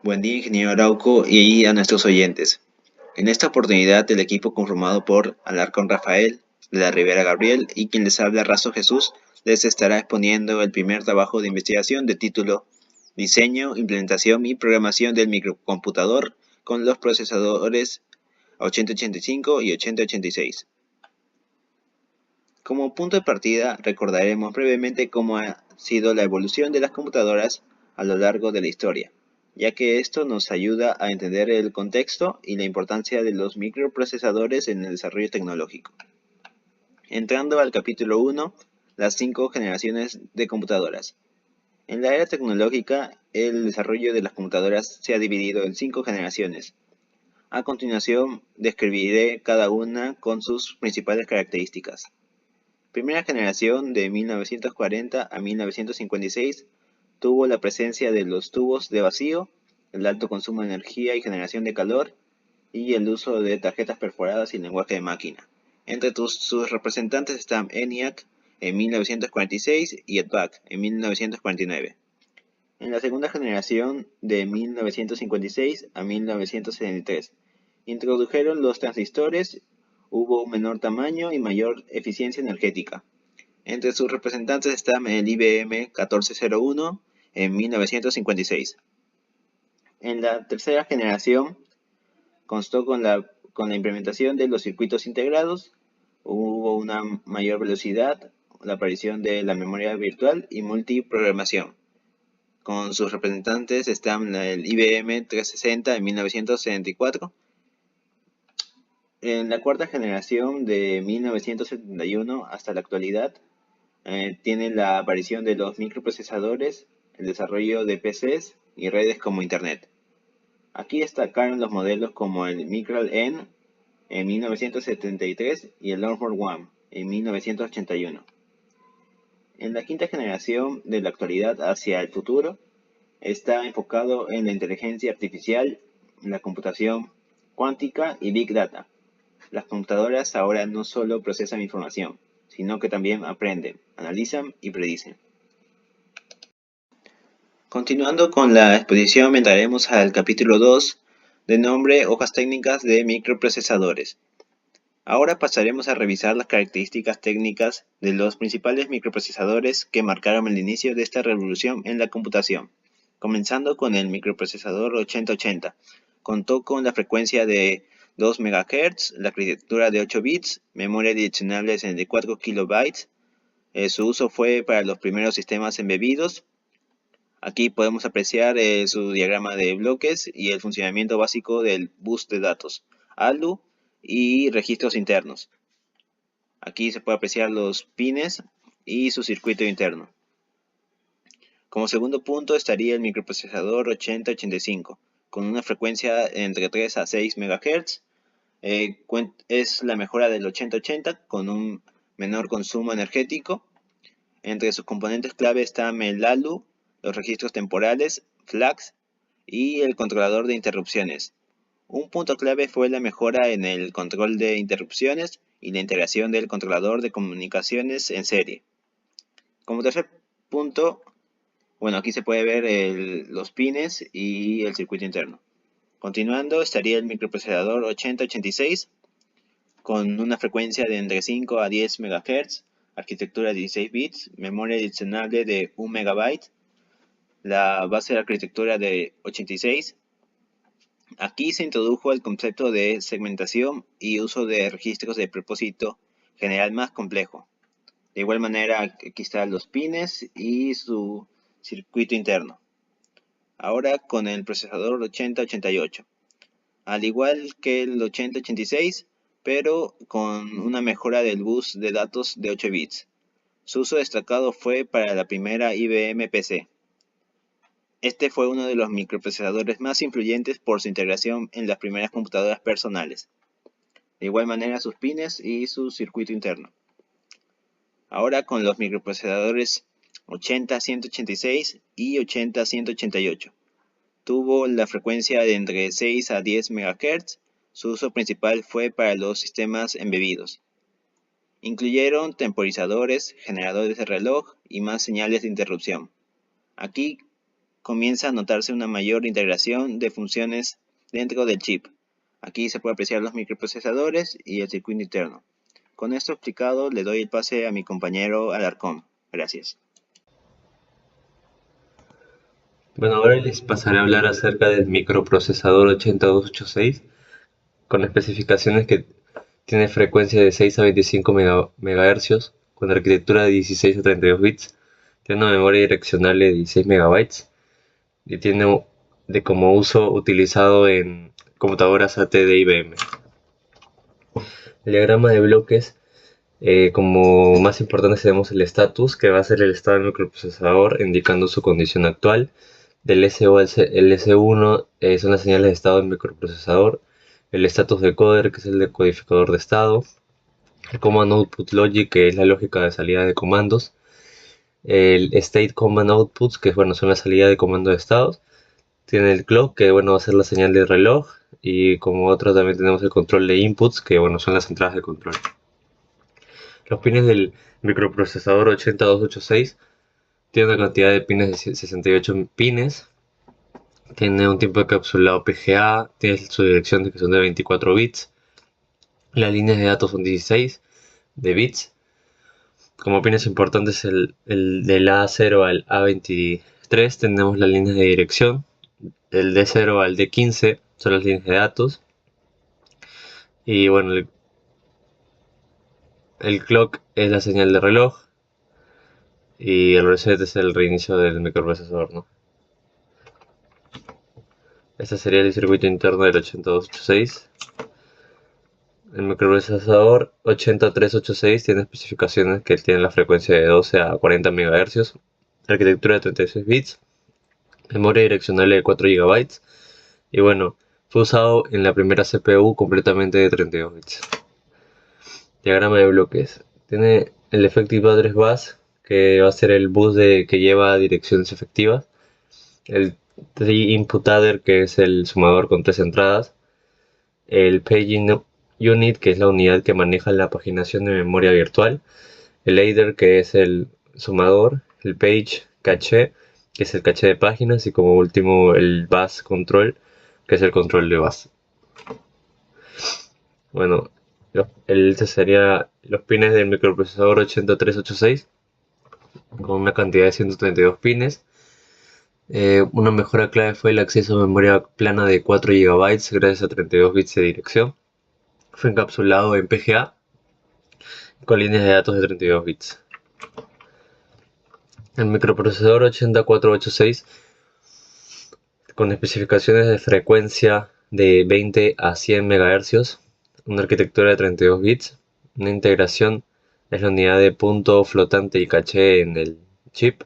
Buen día, ingeniero Arauco, y a nuestros oyentes. En esta oportunidad, el equipo conformado por Alarcón Rafael, de la Rivera Gabriel y quien les habla Razo Jesús, les estará exponiendo el primer trabajo de investigación de título Diseño, implementación y programación del microcomputador con los procesadores 8085 y 8086. Como punto de partida, recordaremos brevemente cómo ha sido la evolución de las computadoras a lo largo de la historia, ya que esto nos ayuda a entender el contexto y la importancia de los microprocesadores en el desarrollo tecnológico. Entrando al capítulo 1, las 5 generaciones de computadoras. En la era tecnológica, el desarrollo de las computadoras se ha dividido en 5 generaciones. A continuación, describiré cada una con sus principales características. Primera generación de 1940 a 1956 tuvo la presencia de los tubos de vacío, el alto consumo de energía y generación de calor, y el uso de tarjetas perforadas y lenguaje de máquina. Entre sus representantes están ENIAC en 1946 y EDVAC en 1949. En la segunda generación de 1956 a 1973, introdujeron los transistores, hubo un menor tamaño y mayor eficiencia energética. Entre sus representantes están el IBM 1401 en 1956. En la tercera generación constó con la implementación de los circuitos integrados, hubo una mayor velocidad, la aparición de la memoria virtual y multiprogramación. Con sus representantes están el IBM 360 en 1974. En la cuarta generación de 1971 hasta la actualidad, tiene la aparición de los microprocesadores, el desarrollo de PCs y redes como Internet. Aquí destacaron los modelos como el Micral N en 1973 y el Longhorn One en 1981. En la quinta generación de la actualidad hacia el futuro, está enfocado en la inteligencia artificial, la computación cuántica y Big Data. Las computadoras ahora no solo procesan información, sino que también aprenden, analizan y predicen. Continuando con la exposición, entraremos al capítulo 2, de nombre Hojas técnicas de microprocesadores. Ahora pasaremos a revisar las características técnicas de los principales microprocesadores que marcaron el inicio de esta revolución en la computación. Comenzando con el microprocesador 8080. Contó con la frecuencia de 2 MHz, la arquitectura de 8 bits, memoria adicional de 64 KB. Su uso fue para los primeros sistemas embebidos. Aquí podemos apreciar su diagrama de bloques y el funcionamiento básico del bus de datos, ALU y registros internos. Aquí se puede apreciar los pines y su circuito interno. Como segundo punto estaría el microprocesador 8085, con una frecuencia entre 3 a 6 MHz. Es la mejora del 8080 con un menor consumo energético. Entre sus componentes clave están el ALU, los registros temporales, flags y el controlador de interrupciones. Un punto clave fue la mejora en el control de interrupciones y la integración del controlador de comunicaciones en serie. Como tercer punto, aquí se puede ver los pines y el circuito interno. Continuando estaría el microprocesador 8086 con una frecuencia de entre 5 a 10 MHz, arquitectura de 16 bits, memoria adicional de 1 MB, la base de arquitectura de 86. Aquí se introdujo el concepto de segmentación y uso de registros de propósito general más complejo. De igual manera, aquí están los pines y su circuito interno. Ahora con el procesador 8088. Al igual que el 8086, pero con una mejora del bus de datos de 8 bits. Su uso destacado fue para la primera IBM PC. Este fue uno de los microprocesadores más influyentes por su integración en las primeras computadoras personales. De igual manera sus pines y su circuito interno. Ahora con los microprocesadores 80-186 y 80-188. Tuvo la frecuencia de entre 6 a 10 MHz. Su uso principal fue para los sistemas embebidos. Incluyeron temporizadores, generadores de reloj y más señales de interrupción. Aquí comienza a notarse una mayor integración de funciones dentro del chip. Aquí se puede apreciar los microprocesadores y el circuito interno. Con esto explicado, le doy el pase a mi compañero Alarcón. Gracias. Bueno, ahora les pasaré a hablar acerca del microprocesador 8286 con especificaciones que tiene frecuencia de 6 a 25 MHz con arquitectura de 16 a 32 bits, tiene una memoria direccional de 16 MB y tiene de como uso utilizado en computadoras AT de IBM. El diagrama de bloques, como más importante tenemos el status, que va a ser el estado del microprocesador indicando su condición actual. Del SO al el S1 son las señales de estado del microprocesador. El status decoder, que es el decodificador de estado. El command output logic, que es la lógica de salida de comandos. El state command outputs, que bueno, son la salida de comando de estados. Tiene el clock, que bueno, va a ser la señal de reloj. Y como otro también tenemos el control de inputs, que bueno, son las entradas de control. Los pines del microprocesador 8286 tiene una cantidad de pines de 68 pines. Tiene un tiempo encapsulado PGA, tiene su dirección de que son de 24 bits. Las líneas de datos son 16 de bits. Como pines importantes, del A0 al A23 tenemos las líneas de dirección. Del D0 al D15 son las líneas de datos. Y bueno, el clock es la señal de reloj. Y el reset es el reinicio del microprocesador, ¿no? Este sería el circuito interno del 8286. El microprocesador 8386 tiene especificaciones que tienen la frecuencia de 12 a 40 MHz, arquitectura de 36 bits, memoria direccional de 4 GB y bueno, fue usado en la primera CPU completamente de 32 bits. Diagrama de bloques. Tiene el Effective Address Bus, que va a ser el bus que lleva direcciones efectivas. El 3 Input Adder, que es el sumador con 3 entradas. El Paging Unit, que es la unidad que maneja la paginación de memoria virtual. El Adder, que es el sumador. El Page Cache, que es el caché de páginas. Y como último el Bus Control, que es el control de bus. Bueno, este sería los pines del microprocesador 8386 con una cantidad de 132 pines. Una mejora clave fue el acceso a memoria plana de 4 GB gracias a 32 bits de dirección. Fue encapsulado en PGA con líneas de datos de 32 bits. El microprocesador 8486 con especificaciones de frecuencia de 20 a 100 MHz, una arquitectura de 32 bits, una integración es la unidad de punto flotante y caché en el chip.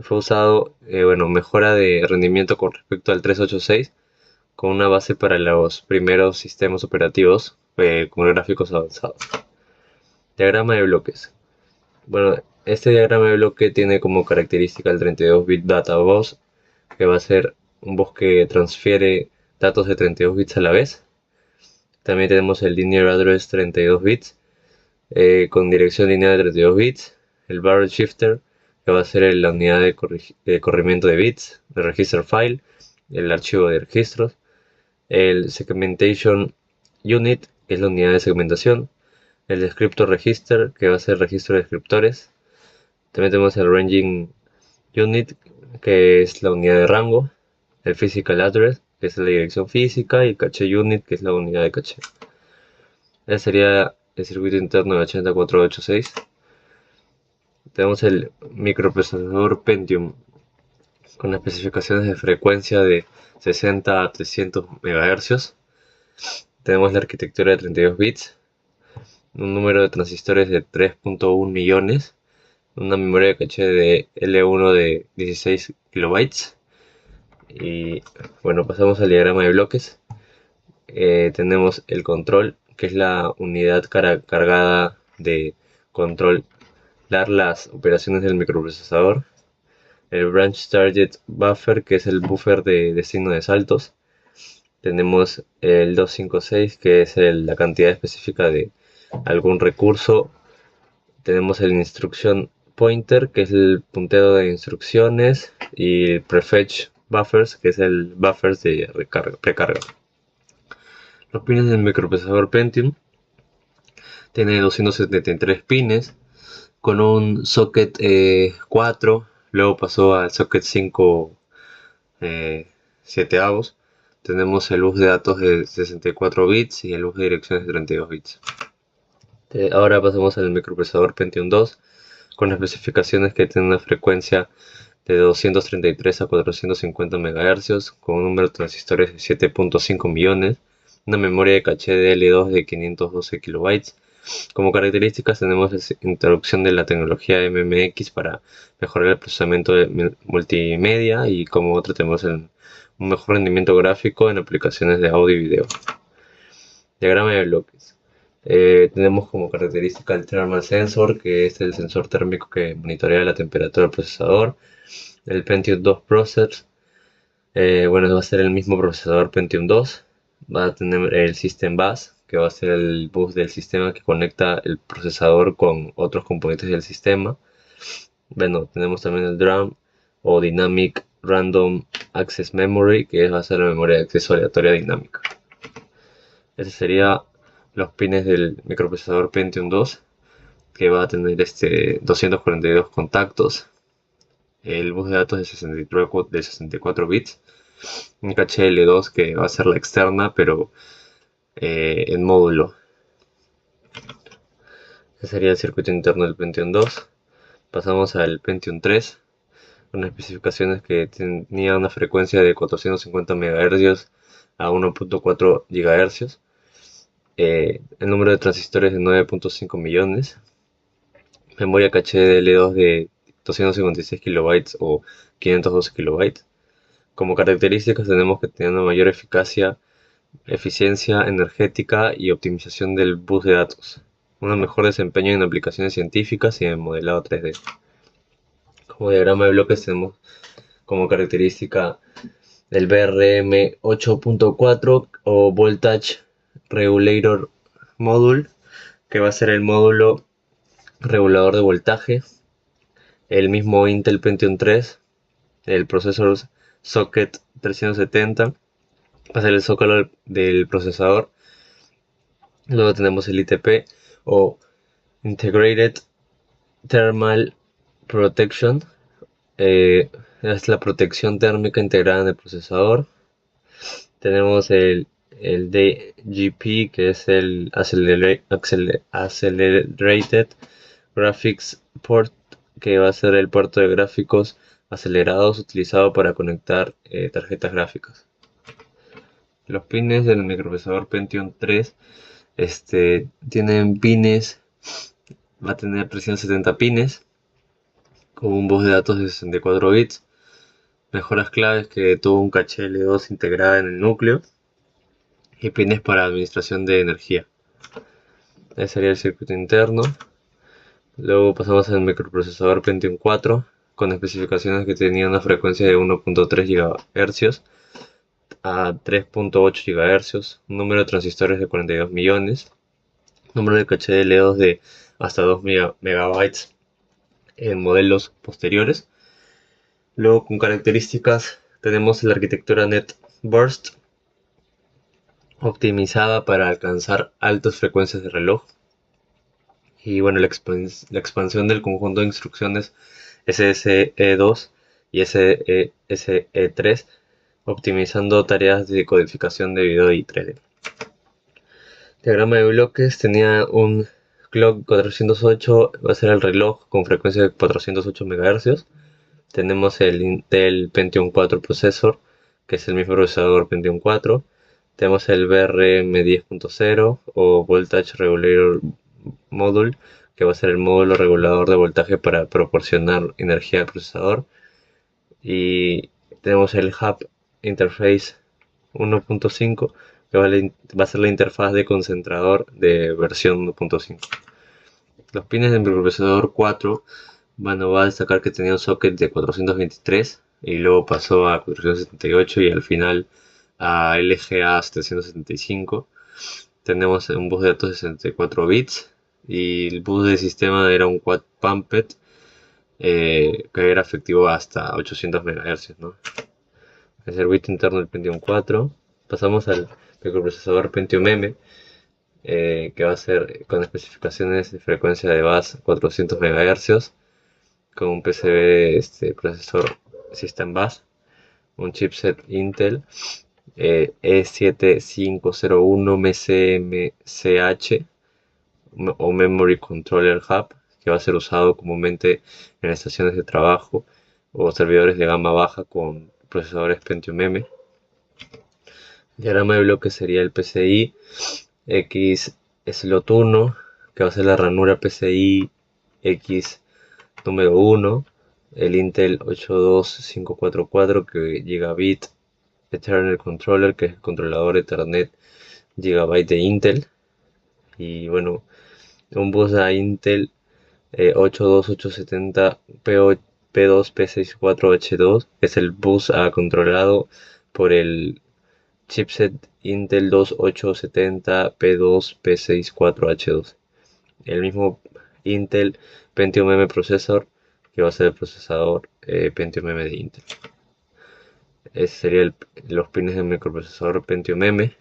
Fue usado, mejora de rendimiento con respecto al 386 con una base para los primeros sistemas operativos con gráficos avanzados. Diagrama de bloques. Bueno, este diagrama de bloque tiene como característica el 32-bit data bus, que va a ser un bus que transfiere datos de 32 bits a la vez. También tenemos el linear address 32 bits con dirección lineal de 32 bits. El barrel shifter, que va a ser la unidad de corrimiento de bits, el register file, el archivo de registros. El segmentation unit, que es la unidad de segmentación. El descriptor register, que va a ser registro de descriptores. También tenemos el ranging unit, que es la unidad de rango. El physical address, que es la dirección física. Y cache unit, que es la unidad de caché. Ese sería el circuito interno de 8486. Tenemos el microprocesador Pentium con especificaciones de frecuencia de 60 a 300 MHz. Tenemos la arquitectura de 32 bits, un número de transistores de 3.1 millones, una memoria de caché de L1 de 16 kilobytes. Y bueno, pasamos al diagrama de bloques. Tenemos el control, que es la unidad cargada de controlar las operaciones del microprocesador. El branch target buffer, que es el buffer de destino de saltos. Tenemos el 256, que es la cantidad específica de algún recurso. Tenemos el instruction pointer, que es el puntero de instrucciones, y el prefetch buffers, que es el buffers de precarga. Los pines del microprocesador Pentium tiene 273 pines con un socket 4, luego pasó al socket 5 7 avos. Tenemos el bus de datos de 64 bits y el bus de direcciones de 32 bits. Ahora pasamos al microprocesador Pentium 2 con especificaciones que tienen una frecuencia de 233 a 450 MHz con un número de transistores de 7.5 millones, una memoria de caché de L2 de 512 KB. Como características tenemos la introducción de la tecnología MMX para mejorar el procesamiento de multimedia, y como otro tenemos un mejor rendimiento gráfico en aplicaciones de audio y video. Diagrama de bloques. Tenemos como característica el Thermal Sensor, que es el sensor térmico que monitorea la temperatura del procesador. El Pentium 2 Processor, va a ser el mismo procesador Pentium 2. Va a tener el System Bus, que va a ser el bus del sistema que conecta el procesador con otros componentes del sistema. Bueno, tenemos también el DRAM o Dynamic Random Access Memory, que va a ser la memoria de acceso aleatoria dinámica. Ese sería los pines del microprocesador Pentium 2, que va a tener 242 contactos, el bus de datos de 64 bits, un caché L2 que va a ser la externa, pero en módulo. Ese sería el circuito interno del Pentium 2. Pasamos al Pentium 3, con especificaciones que tenía una frecuencia de 450 MHz a 1.4 GHz. El número de transistores de 9.5 millones, memoria caché de L2 de 256 KB o 512 KB. Como características tenemos que tener una mayor eficiencia energética y optimización del bus de datos, un mejor desempeño en aplicaciones científicas y en modelado 3D. Como diagrama de bloques tenemos como característica el BRM 8.4 o Voltage Regulator Module, que va a ser el módulo regulador de voltaje, el mismo Intel Pentium 3, el procesor Socket 370, va a ser el zócalo del procesador. Luego tenemos el ITP o Integrated Thermal Protection, es la protección térmica integrada en el procesador. Tenemos el DGP, que es el Accelerated Graphics Port, que va a ser el puerto de gráficos acelerados utilizado para conectar tarjetas gráficas. Los pines del microprocesador Pentium 3 tienen pines, va a tener 370 pines con un bus de datos de 64 bits. Mejoras claves que tuvo un caché L2 integrada en el núcleo y pines para administración de energía. Ese sería el circuito interno. Luego pasamos al microprocesador Pentium 4 con especificaciones que tenían una frecuencia de 1.3 GHz a 3.8 GHz, un número de transistores de 42 millones, número de caché de L2 de hasta 2 MB en modelos posteriores. Luego, con características, tenemos la arquitectura NetBurst optimizada para alcanzar altas frecuencias de reloj. Y bueno, la expansión del conjunto de instrucciones SSE2 y SSE3, optimizando tareas de codificación de video y 3D. Diagrama de bloques, tenía un clock 408, va a ser el reloj con frecuencia de 408 MHz. Tenemos el Intel Pentium 4 Processor, que es el mismo procesador Pentium 4. Tenemos el BRM 10.0 o Voltage Regulator Module, que va a ser el módulo regulador de voltaje para proporcionar energía al procesador. Y tenemos el Hub Interface 1.5, que va a ser la interfaz de concentrador de versión 1.5. Los pines del microprocesador 4, va a destacar que tenía un socket de 423 y luego pasó a 478 y al final a LGA 775. Tenemos un bus de datos de 64 bits y el bus de sistema era un quad pumped que era efectivo hasta 800 MHz, ¿no? El circuito interno del Pentium 4. Pasamos al microprocesador Pentium M, que va a ser con especificaciones de frecuencia de bus 400 MHz, con un PCB procesador System Bus, un chipset Intel E7501 MCMCH o Memory Controller Hub, que va a ser usado comúnmente en estaciones de trabajo o servidores de gama baja con procesadores Pentium M. Diagrama de bloque sería el PCI X slot 1, que va a ser la ranura PCI X número 1, el Intel 82544, que Gigabit Ethernet Controller, que es el controlador Ethernet Gigabyte de Intel, y bueno, un bus a Intel 82870 P2P64H2, que es el bus A controlado por el chipset Intel 2870 P2P64H2. El mismo Intel Pentium M Processor, que va a ser el procesador Pentium M de Intel. Ese sería los pines del microprocesador Pentium M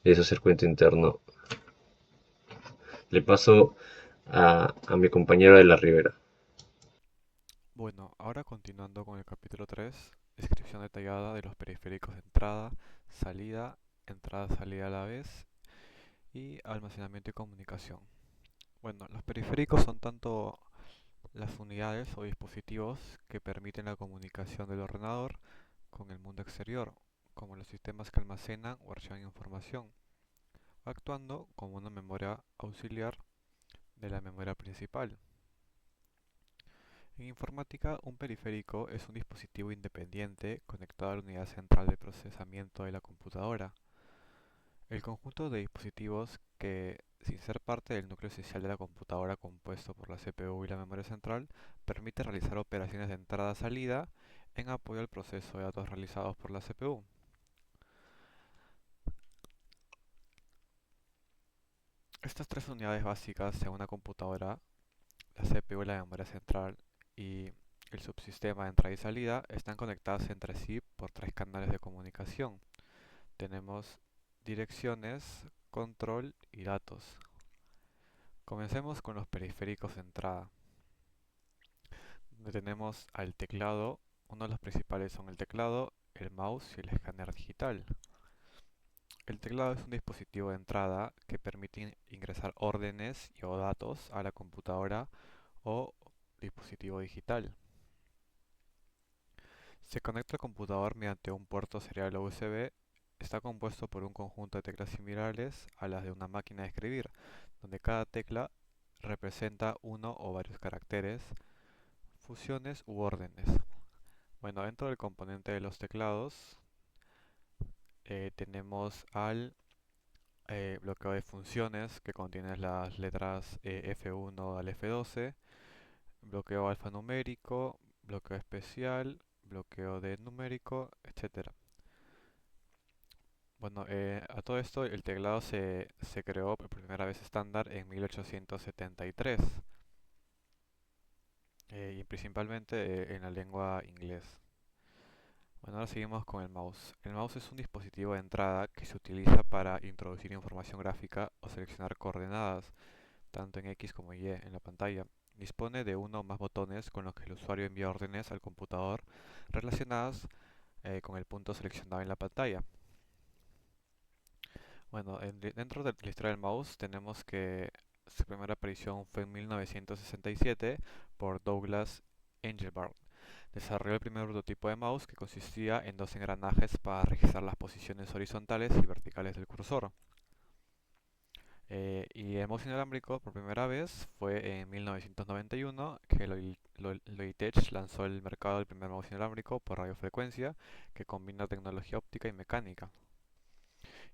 y su circuito interno. Le paso a mi compañero de la Ribera. Bueno, ahora continuando con el capítulo 3, descripción detallada de los periféricos de entrada, salida a la vez y almacenamiento y comunicación. Bueno, los periféricos son tanto las unidades o dispositivos que permiten la comunicación del ordenador con el mundo exterior, como los sistemas que almacenan o archivan información, actuando como una memoria auxiliar de la memoria principal. En informática, un periférico es un dispositivo independiente conectado a la unidad central de procesamiento de la computadora. El conjunto de dispositivos que, sin ser parte del núcleo esencial de la computadora compuesto por la CPU y la memoria central, permite realizar operaciones de entrada-salida en apoyo al proceso de datos realizados por la CPU. Estas tres unidades básicas de una computadora, la CPU, la memoria central y el subsistema de entrada y salida, están conectadas entre sí por tres canales de comunicación. Tenemos direcciones, control y datos. Comencemos con los periféricos de entrada, donde tenemos al teclado. Uno de los principales son el teclado, el mouse y el escáner digital. El teclado es un dispositivo de entrada que permite ingresar órdenes y o datos a la computadora o dispositivo digital. Se conecta al computador mediante un puerto serial USB. Está compuesto por un conjunto de teclas similares a las de una máquina de escribir, donde cada tecla representa uno o varios caracteres, fusiones u órdenes. Bueno, dentro del componente de los teclados tenemos al bloqueo de funciones, que contiene las letras F1 al F12, bloqueo alfanumérico, bloqueo especial, bloqueo de numérico, etcétera. Bueno, a todo esto el teclado se creó por primera vez estándar en 1873 y principalmente en la lengua inglés. Bueno, ahora seguimos con el mouse. El mouse es un dispositivo de entrada que se utiliza para introducir información gráfica o seleccionar coordenadas, tanto en X como Y en la pantalla. Dispone de uno o más botones con los que el usuario envía órdenes al computador relacionadas con el punto seleccionado en la pantalla. Bueno, dentro de la historia del mouse tenemos que su primera aparición fue en 1967 por Douglas Engelbart. Desarrolló el primer prototipo de mouse que consistía en dos engranajes para registrar las posiciones horizontales y verticales del cursor. Y el mouse inalámbrico por primera vez fue en 1991 que Logitech lanzó al mercado el primer mouse inalámbrico por radiofrecuencia que combina tecnología óptica y mecánica.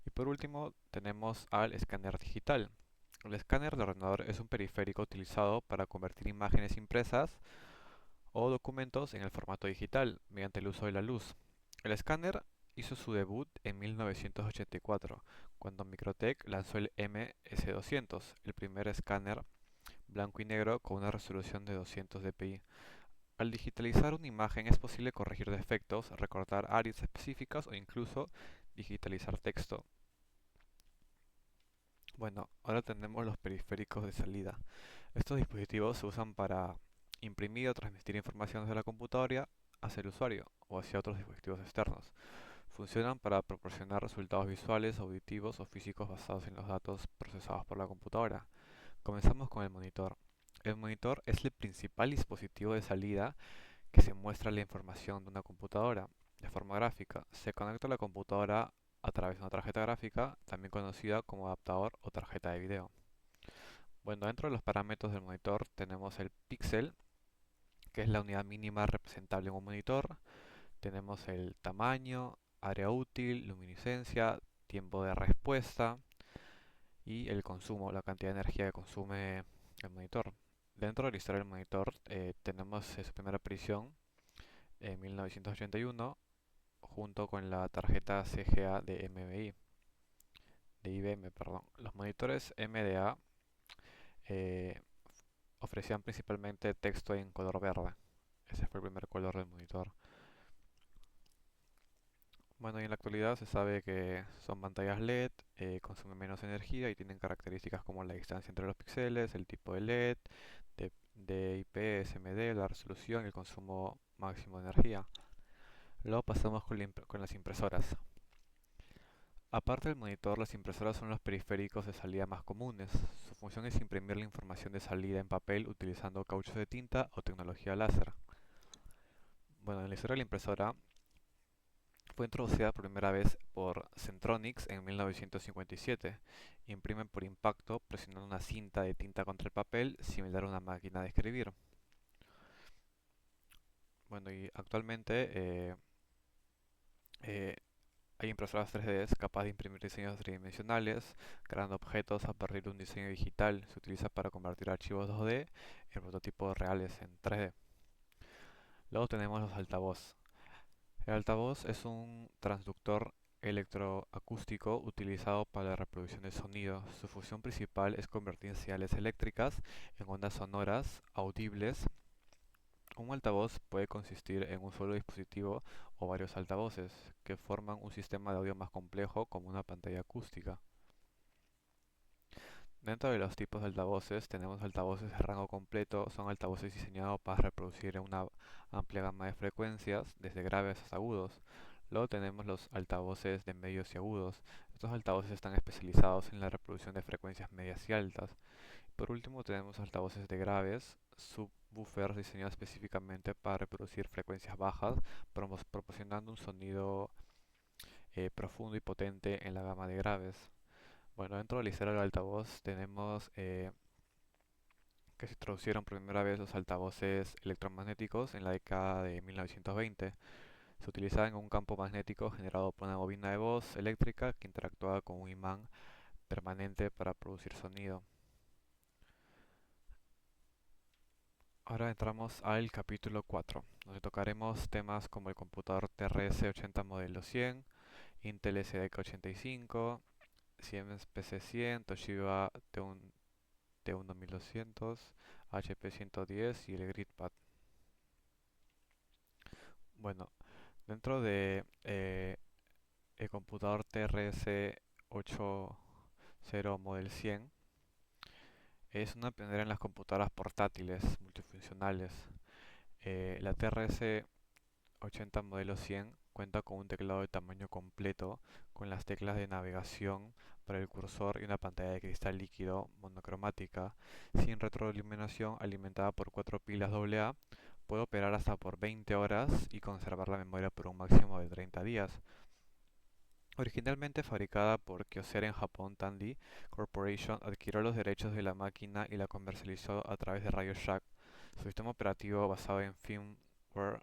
Y por último tenemos al escáner digital. El escáner de ordenador es un periférico utilizado para convertir imágenes impresas o documentos en el formato digital mediante el uso de la luz. El escáner hizo su debut en 1984, cuando Microtech lanzó el MS200, el primer escáner blanco y negro con una resolución de 200 dpi. Al digitalizar una imagen es posible corregir defectos, recortar áreas específicas o incluso digitalizar texto. Bueno, ahora tenemos los periféricos de salida. Estos dispositivos se usan para imprimir o transmitir información desde la computadora hacia el usuario o hacia otros dispositivos externos. Funcionan para proporcionar resultados visuales, auditivos o físicos basados en los datos procesados por la computadora. Comenzamos con el monitor. El monitor es el principal dispositivo de salida que se muestra la información de una computadora de forma gráfica. Se conecta a la computadora a través de una tarjeta gráfica, también conocida como adaptador o tarjeta de video. Bueno, dentro de los parámetros del monitor tenemos el píxel, que es la unidad mínima representable en un monitor. Tenemos el tamaño, área útil, luminiscencia, tiempo de respuesta y el consumo, la cantidad de energía que consume el monitor. Dentro de la historia del monitor tenemos su primera aparición en 1981 junto con la tarjeta CGA de IBM, perdón. Los monitores MDA eh, ofrecían principalmente texto en color verde. Ese fue el primer color del monitor. Bueno, y en la actualidad se sabe que son pantallas LED, consumen menos energía y tienen características como la distancia entre los píxeles, el tipo de LED, DIP, SMD, la resolución y el consumo máximo de energía. Luego pasamos con las impresoras. Aparte del monitor, las impresoras son los periféricos de salida más comunes. Su función es imprimir la información de salida en papel utilizando cauchos de tinta o tecnología láser. Bueno, en la historia de la impresora fue introducida por primera vez por Centronics en 1957. Imprimen por impacto presionando una cinta de tinta contra el papel, similar a una máquina de escribir. Bueno, y actualmente eh, hay impresoras 3D capaces de imprimir diseños tridimensionales, creando objetos a partir de un diseño digital. Se utiliza para convertir archivos 2D en prototipos reales en 3D. Luego tenemos los altavoz. El altavoz es un transductor electroacústico utilizado para la reproducción de sonido. Su función principal es convertir señales eléctricas en ondas sonoras audibles. Un altavoz puede consistir en un solo dispositivo o varios altavoces, que forman un sistema de audio más complejo como una pantalla acústica. Dentro de los tipos de altavoces tenemos altavoces de rango completo, son altavoces diseñados para reproducir una amplia gama de frecuencias, desde graves hasta agudos. Luego tenemos los altavoces de medios y agudos. Estos altavoces están especializados en la reproducción de frecuencias medias y altas. Por último tenemos altavoces de graves, subwoofers diseñados específicamente para reproducir frecuencias bajas, proporcionando un sonido profundo y potente en la gama de graves. Bueno, dentro de la historia del altavoz tenemos que se introducieron por primera vez los altavoces electromagnéticos en la década de 1920. Se utilizaban en un campo magnético generado por una bobina de voz eléctrica que interactuaba con un imán permanente para producir sonido. Ahora entramos al capítulo 4, donde tocaremos temas como el computador TRS-80 modelo 100, Intel SDK 85, Siemens PC100, Toshiba T1200, HP 110 y el GridPad. Bueno, dentro de el computador TRS-80 Model 100 es una pionera en las computadoras portátiles multifuncionales. La TRS-80 modelo 100 cuenta con un teclado de tamaño completo con las teclas de navegación para el cursor y una pantalla de cristal líquido monocromática sin retroiluminación alimentada por 4 pilas AA. Puede operar hasta por 20 horas y conservar la memoria por un máximo de 30 días. Originalmente fabricada por Kyocera en Japón, Tandy Corporation adquirió los derechos de la máquina y la comercializó a través de Radio Shack. Su sistema operativo basado en firmware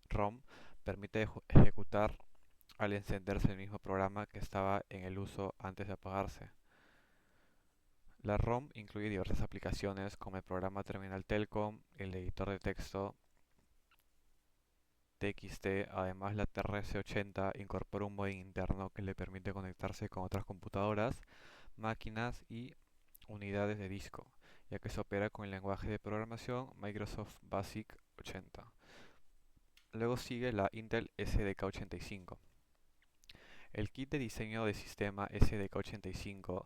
ROM permite ejecutar al encenderse el mismo programa que estaba en el uso antes de apagarse. La ROM incluye diversas aplicaciones como el programa Terminal Telcom, el editor de texto TXT. Además, la TRS-80 incorpora un modem interno que le permite conectarse con otras computadoras, máquinas y unidades de disco, ya que se opera con el lenguaje de programación Microsoft Basic 80. Luego sigue la Intel SDK85. El kit de diseño de sistema SDK85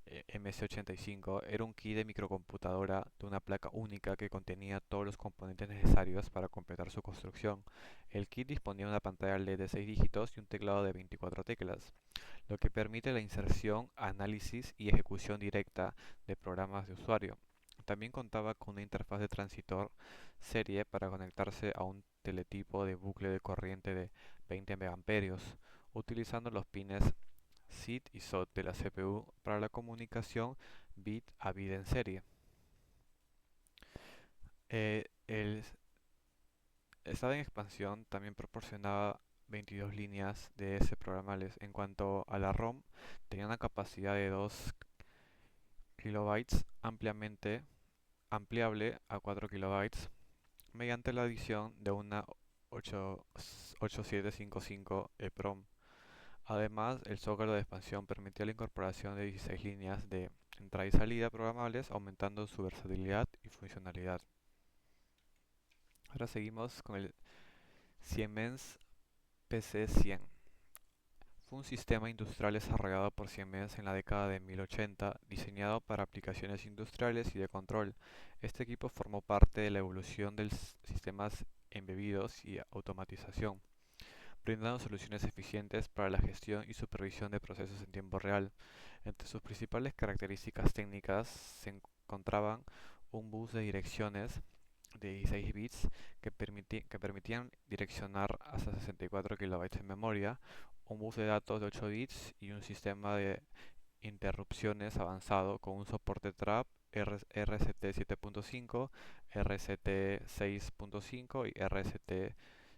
MS85 era un kit de microcomputadora de una placa única que contenía todos los componentes necesarios para completar su construcción. El kit disponía de una pantalla LED de 6 dígitos y un teclado de 24 teclas, lo que permite la inserción, análisis y ejecución directa de programas de usuario. También contaba con una interfaz de transitor serie para conectarse a un teletipo de bucle de corriente de 20 megamperios, utilizando los pines SID y SOT de la CPU para la comunicación bit a bit en serie. El estado en expansión también proporcionaba 22 líneas de S programables. En cuanto a la ROM, tenía una capacidad de 2 kilobytes ampliamente ampliable a 4 kilobytes mediante la adición de una 8755 EEPROM. Además, el zócalo de expansión permitía la incorporación de 16 líneas de entrada y salida programables, aumentando su versatilidad y funcionalidad. Ahora seguimos con el Siemens PC100. Fue un sistema industrial desarrollado por Siemens en la década de 1080, diseñado para aplicaciones industriales y de control. Este equipo formó parte de la evolución de sistemas embebidos y automatización, brindando soluciones eficientes para la gestión y supervisión de procesos en tiempo real. Entre sus principales características técnicas se encontraban un bus de direcciones de 16 bits que permitían direccionar hasta 64 kilobytes en memoria, un bus de datos de 8 bits y un sistema de interrupciones avanzado con un soporte TRAP, RST 7.5, RST 6.5 y RST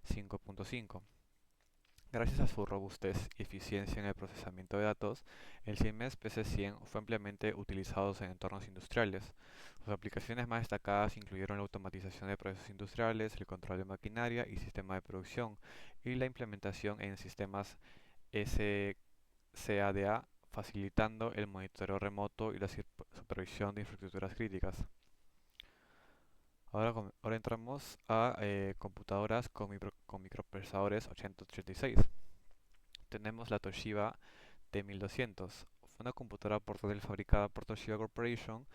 5.5. Gracias a su robustez y eficiencia en el procesamiento de datos, el Siemens PC100 fue ampliamente utilizado en entornos industriales. Sus aplicaciones más destacadas incluyeron la automatización de procesos industriales, el control de maquinaria y sistema de producción, y la implementación en sistemas SCADA, facilitando el monitoreo remoto y la supervisión de infraestructuras críticas. Ahora entramos a computadoras con microprocesadores 8086. Tenemos la Toshiba T1200. Fue una computadora portátil fabricada por Toshiba Corporation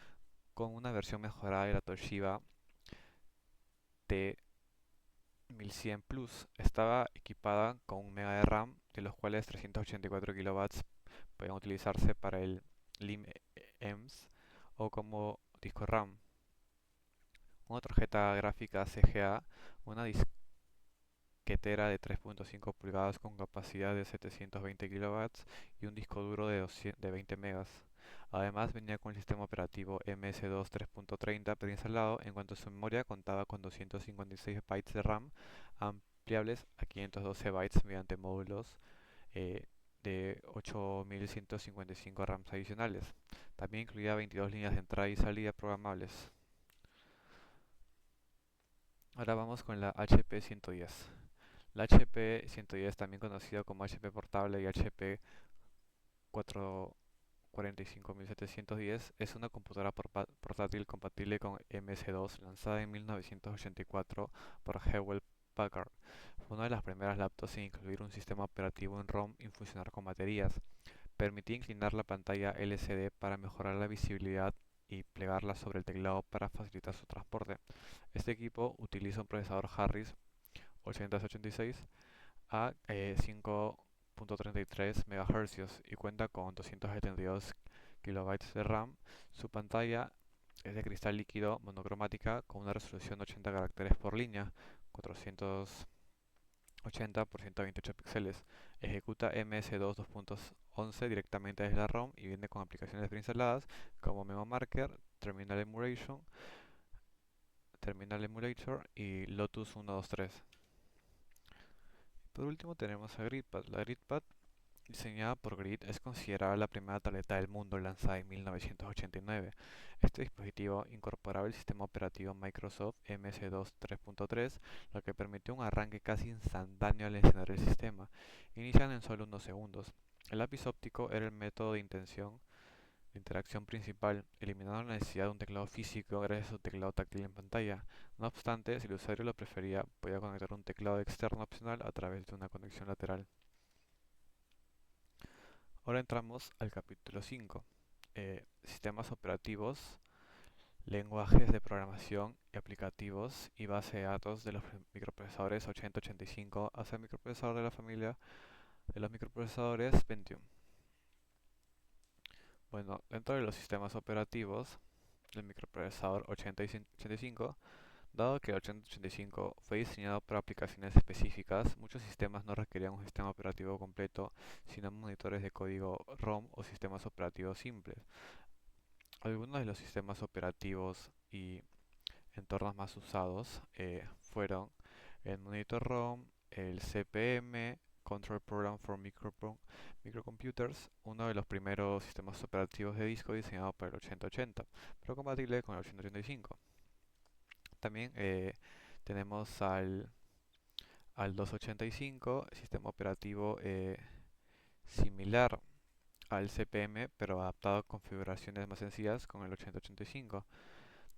con una versión mejorada de la Toshiba T1100 Plus. Estaba equipada con 1 MB de RAM, de los cuales 384 kilobytes podían utilizarse para el LIM-EMS o como disco RAM. Una tarjeta gráfica CGA, una disquetera de 3.5 pulgadas con capacidad de 720 kilobytes y un disco duro de 20 megas. Además venía con el sistema operativo MS2 3.30 preinstalado, en cuanto a su memoria contaba con 256 bytes de RAM ampliables a 512 bytes mediante módulos de 8155 RAMs adicionales. También incluía 22 líneas de entrada y salida programables. Ahora vamos con la HP 110. La HP 110, también conocida como HP Portable y HP 45710, es una computadora portátil compatible con MS2 lanzada en 1984 por Hewlett Packard. Fue una de las primeras laptops en incluir un sistema operativo en ROM y funcionar con baterías. Permitía inclinar la pantalla LCD para mejorar la visibilidad y plegarla sobre el teclado para facilitar su transporte. Este equipo utiliza un procesador Harris 886 a 5.33 MHz y cuenta con 272 kilobytes de RAM. Su pantalla es de cristal líquido monocromática con una resolución de 80 caracteres por línea, 480 por 128 píxeles. Ejecuta MS2 2.11 directamente desde la ROM y viene con aplicaciones preinstaladas como Memo Marker, Terminal Emulator y Lotus 123. Por último tenemos a GridPad. La GridPad, diseñada por Grid, es considerada la primera tableta del mundo lanzada en 1989. Este dispositivo incorporaba el sistema operativo Microsoft MS2 3.3, lo que permitió un arranque casi instantáneo al encender el sistema, iniciando en solo unos segundos. El lápiz óptico era el método de intención La interacción principal, eliminando la necesidad de un teclado físico gracias a su teclado táctil en pantalla. No obstante, si el usuario lo prefería, podía conectar un teclado externo opcional a través de una conexión lateral. Ahora entramos al capítulo 5. Sistemas operativos, lenguajes de programación y aplicativos y base de datos de los microprocesadores 8085 hasta el microprocesador de la familia de los microprocesadores Pentium. Bueno, dentro de los sistemas operativos del microprocesador 8085, dado que el 8085 fue diseñado para aplicaciones específicas, muchos sistemas no requerían un sistema operativo completo, sino monitores de código ROM o sistemas operativos simples. Algunos de los sistemas operativos y entornos más usados fueron el Monitor ROM, el CPM, Control Program for Microcomputers, uno de los primeros sistemas operativos de disco diseñado para el 8080, pero compatible con el 8085. También tenemos al 285, sistema operativo similar al CPM, pero adaptado a configuraciones más sencillas con el 8085.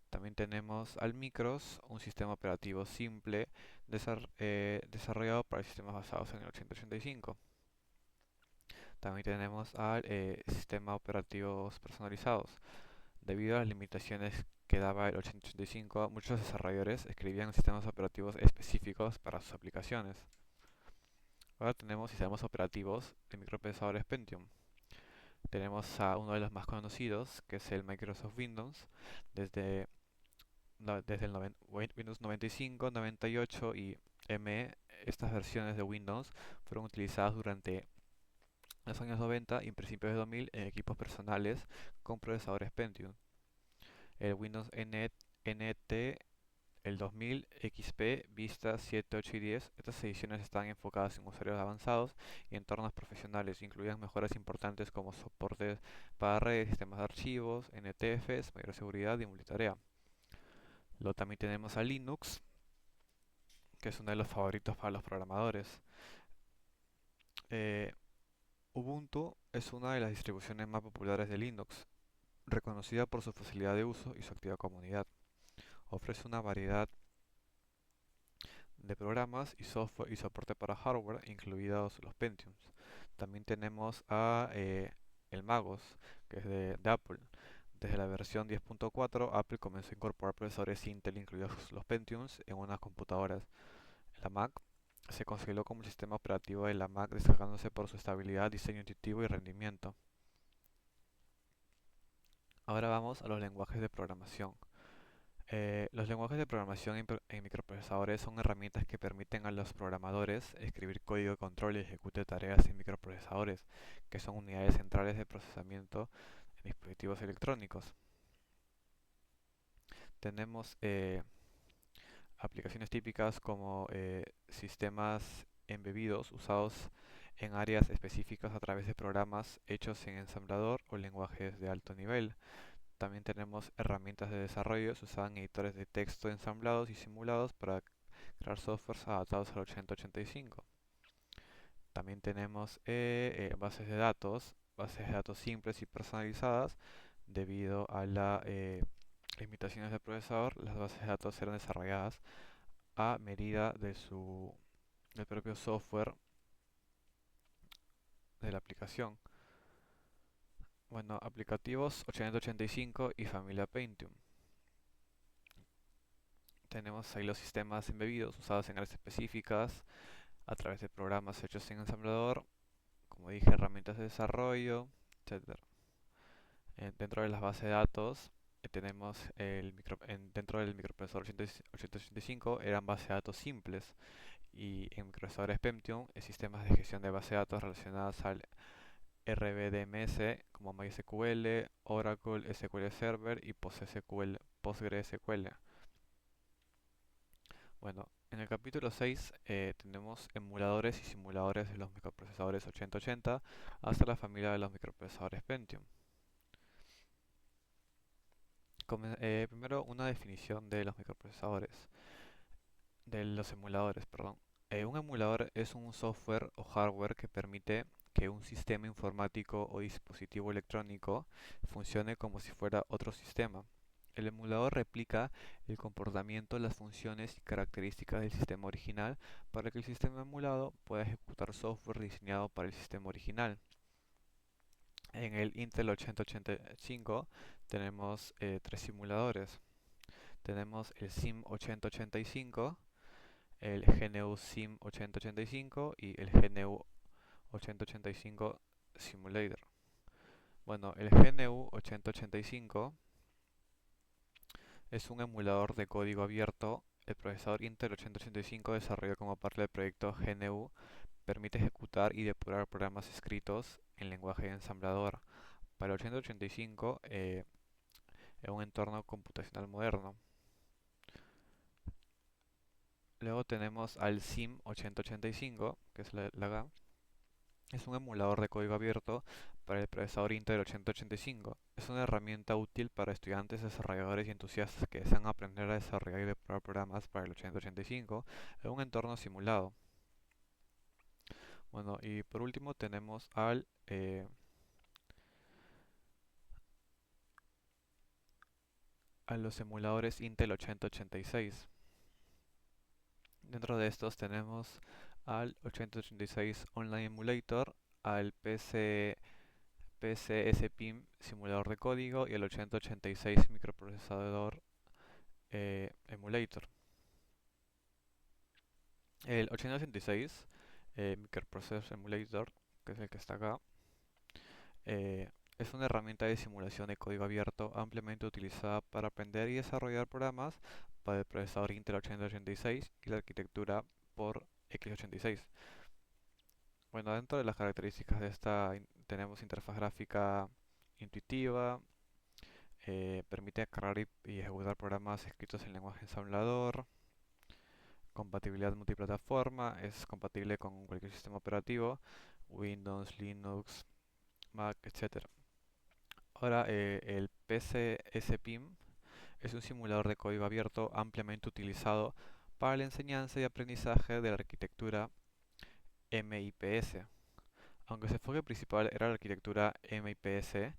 También tenemos al Micros, un sistema operativo simple desarrollado para sistemas basados en el 8085. También tenemos al sistema operativos personalizados. Debido a las limitaciones que daba el 8085, muchos desarrolladores escribían sistemas operativos específicos para sus aplicaciones. Ahora tenemos sistemas operativos de microprocesadores Pentium. Tenemos a uno de los más conocidos, que es el Microsoft Windows, desde el Windows 95, 98 y ME. Estas versiones de Windows fueron utilizadas durante los años 90 y principios de 2000 en equipos personales con procesadores Pentium. El Windows NT, el 2000, XP, Vista 7, 8 y 10. Estas ediciones están enfocadas en usuarios avanzados y entornos profesionales. Incluían mejoras importantes como soporte para redes, sistemas de archivos, NTFs, mayor seguridad y multitarea. Luego también tenemos a Linux, que es uno de los favoritos para los programadores. Eh, Ubuntu es una de las distribuciones más populares de Linux, reconocida por su facilidad de uso y su activa comunidad. Ofrece una variedad de programas y software y soporte para hardware, incluidos los Pentiums. También tenemos a el Magos, que es de Apple. Desde la versión 10.4, Apple comenzó a incorporar procesadores Intel, incluidos los Pentiums, en unas computadoras. La Mac se consideró como el sistema operativo de la Mac, destacándose por su estabilidad, diseño intuitivo y rendimiento. Ahora vamos a los lenguajes de programación. Los lenguajes de programación en microprocesadores son herramientas que permiten a los programadores escribir código de control y ejecute tareas en microprocesadores, que son unidades centrales de procesamiento en dispositivos electrónicos. Tenemos aplicaciones típicas como sistemas embebidos usados en áreas específicas a través de programas hechos en ensamblador o lenguajes de alto nivel. También tenemos herramientas de desarrollo usadas en editores de texto ensamblados y simulados para crear softwares adaptados al 8085. También tenemos bases de datos simples y personalizadas. Debido a las limitaciones del procesador, las bases de datos eran desarrolladas a medida del propio software de la aplicación. Bueno, aplicativos 8085 y familia Pentium. Tenemos ahí los sistemas embebidos usados en áreas específicas a través de programas hechos en ensamblador, como dije, herramientas de desarrollo, etcétera. Dentro de las bases de datos tenemos dentro del microprocesador 8085 eran bases de datos simples, y en microprocesadores Pentium sistemas de gestión de bases de datos relacionadas al RBDMS como MySQL, Oracle, SQL Server y PostgreSQL. Bueno, en el capítulo 6 tenemos emuladores y simuladores de los microprocesadores 8080 hasta la familia de los microprocesadores Pentium. Primero una definición de los emuladores, perdón. Un emulador es un software o hardware que permite que un sistema informático o dispositivo electrónico funcione como si fuera otro sistema. El emulador replica el comportamiento, las funciones y características del sistema original para que el sistema emulado pueda ejecutar software diseñado para el sistema original. En el Intel 8085 tenemos tres simuladores. Tenemos el SIM 8085, el GNU SIM 8085 y el GNU 8085 Simulator. Bueno, el GNU 8085 es un emulador de código abierto. El procesador Intel 8085 desarrollado como parte del proyecto GNU permite ejecutar y depurar programas escritos en lenguaje ensamblador. Para el 8085 en un entorno computacional moderno. Luego tenemos al SIM 8085, que es la GAM. Es un emulador de código abierto para el procesador Intel 8085. Es una herramienta útil para estudiantes, desarrolladores y entusiastas que desean aprender a desarrollar y depurar programas para el 8085 en un entorno simulado. Bueno, y por último tenemos a los emuladores Intel 8086. Dentro de estos tenemos al 8086 Online Emulator, al PCS-PIM simulador de código y el 8086 microprocesador emulator. El 8086 microprocessor emulator, que es el que está acá, es una herramienta de simulación de código abierto ampliamente utilizada para aprender y desarrollar programas para el procesador Intel 8086 y la arquitectura por x86. Bueno, dentro de las características de esta tenemos interfaz gráfica intuitiva, permite cargar y ejecutar programas escritos en lenguaje ensamblador, compatibilidad multiplataforma, es compatible con cualquier sistema operativo, Windows, Linux, Mac, etc. Ahora, el PCS-PIM es un simulador de código abierto ampliamente utilizado para la enseñanza y aprendizaje de la arquitectura MIPS. Aunque su enfoque principal era la arquitectura MIPS,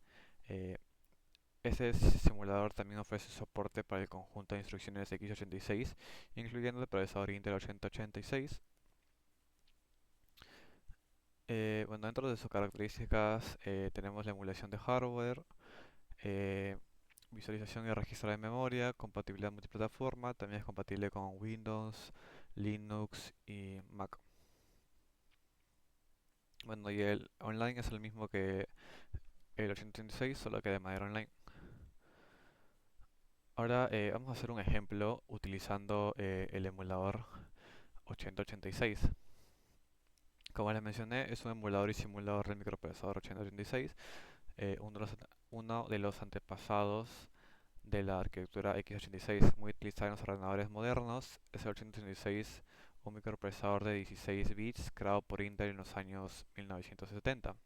ese simulador también ofrece soporte para el conjunto de instrucciones x86, incluyendo el procesador Intel 8086. Bueno, dentro de sus características tenemos la emulación de hardware, eh, visualización y registro de memoria, compatibilidad multiplataforma, también es compatible con Windows, Linux y Mac. Bueno, y el online es el mismo que el 8086, solo que de manera online. Ahora vamos a hacer un ejemplo utilizando el emulador 8086. Como les mencioné, es un emulador y simulador del microprocesador 8086, uno de los antepasados de la arquitectura x86, muy utilizada en los ordenadores modernos. Es el 8086, un microprocesador de 16 bits creado por Intel en los años 1970.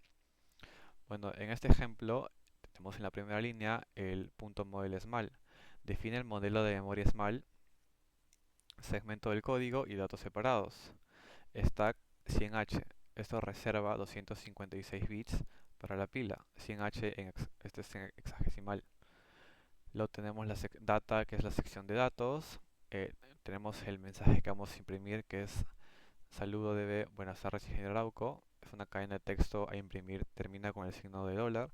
Bueno, en este ejemplo tenemos en la primera línea el punto model SMAL. Define el modelo de memoria SMAL, segmento del código y datos separados. Stack 100H. Esto reserva 256 bits para la pila. 100H este es en hexadecimal. Luego tenemos la data, que es la sección de datos. Tenemos el mensaje que vamos a imprimir, que es saludo DB, buenas tardes, ingeniero Arauco. Es una cadena de texto a imprimir, termina con el signo de dólar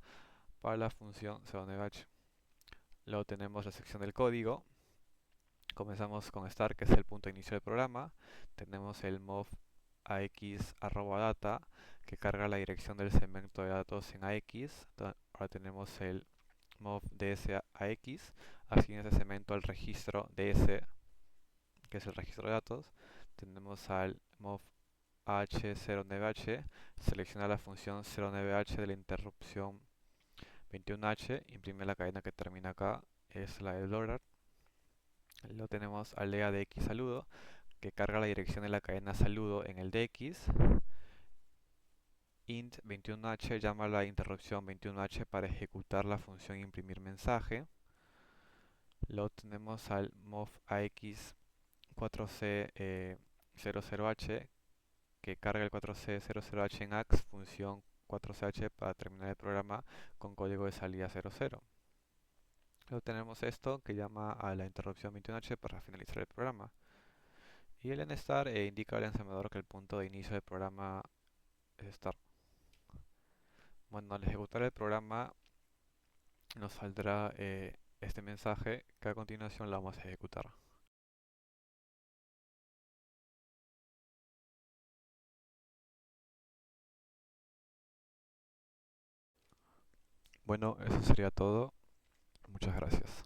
para la función 0.h. Luego tenemos la sección del código. Comenzamos con start, que es el punto de inicio del programa. Tenemos el mov ax@data, que carga la dirección del segmento de datos en AX. Ahora tenemos el mov ds/ax, así en ese segmento al registro ds, que es el registro de datos. Tenemos al mov h0nvh, selecciona la función 0nvh de la interrupción 21h, imprime la cadena que termina acá, es la del dólar. Luego tenemos al lea de x saludo, que carga la dirección de la cadena saludo en el dx. Int 21h llama a la interrupción 21h para ejecutar la función imprimir mensaje. Luego tenemos al mov ax 4c 00h que carga el 4C00H en AX, función 4CH para terminar el programa con código de salida 00. Luego tenemos esto que llama a la interrupción 21H para finalizar el programa. Y el enstar indica al ensamblador que el punto de inicio del programa es start. Bueno, al ejecutar el programa nos saldrá este mensaje que a continuación lo vamos a ejecutar. Bueno, eso sería todo. Muchas gracias.